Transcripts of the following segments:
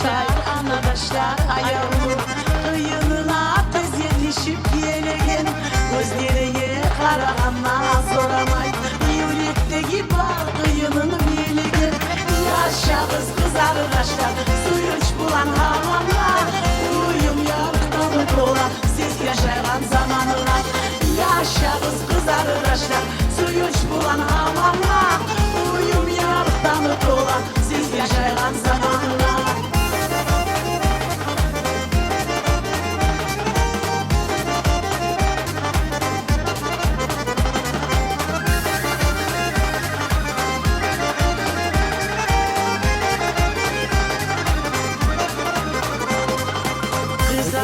arkadaşlar, arkadaşlar ayağımın kıyınına tez yetişip gelegen gözlerine karaganlar soramay yürekteki bağ kıyınını bilegen yaşağız kız arkadaşlar suyuç bulan havanlar uyum yarıktanı dola siz yaşayan zamanına yaşağız kız arkadaşlar suyuç bulan havanlar uyum yarıktanı dola siz yaşayan zamanına.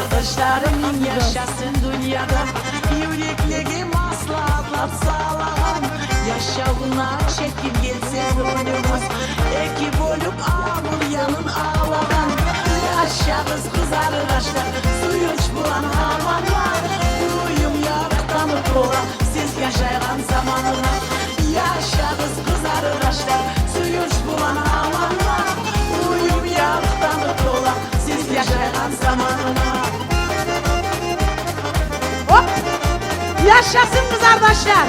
Arkadaşlarım yaşasın dünyada yürekleri maslahatlar sağlam yaşamına çekip gelse önümüz ekip olup ağır yanın ağladan yaşarız kız arkadaşlar suyuç bulan havanlar uyum yarıktanı dola siz yaşayan zamanına yaşarız kız arkadaşlar suyuç bulan havanlar uyum yarıktanı dola siz yaşayan zamanına. Hop! Yaşasın kız arkadaşlar.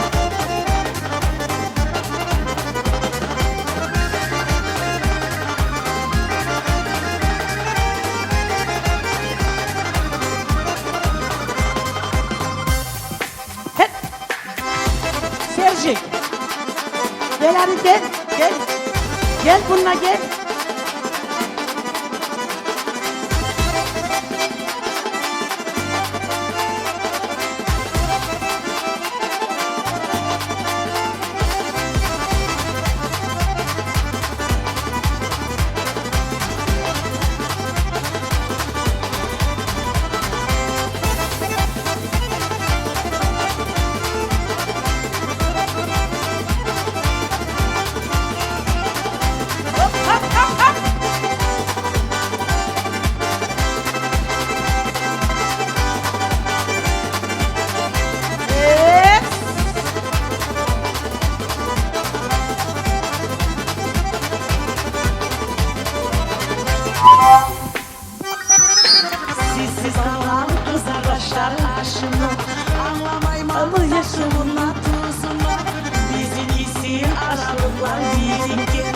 Hep. Sercik. Gel hadi gel. Gel. Gel bununla gel. Sizsiz kalan kız arkadaşlar aşımı anlamayım ama yaşamına tuzunu bizim iyisi aralıklar biriken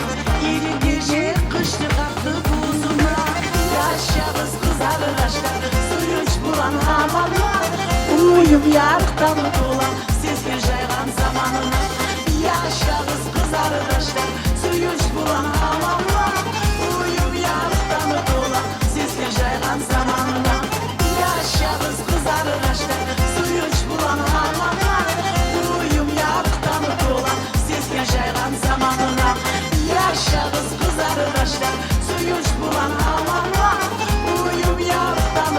iri gece kışlık attı buzuna yaşarız kız arkadaşlar suyuç bulan havanlar uyum yarıktan dolan siz yaşayan zamanına yaşarız kız arkadaşlar suyuç bulan havanlar uyum yarıktan dolan siz yaşayan zamanına yaşarız kız arkadaşlar suyuç bulan havanlar uyum yarıktan dolan siz yaşayan zamanına yaşarız kız arkadaşlar suyuç bulan havanlar uyum yarıktan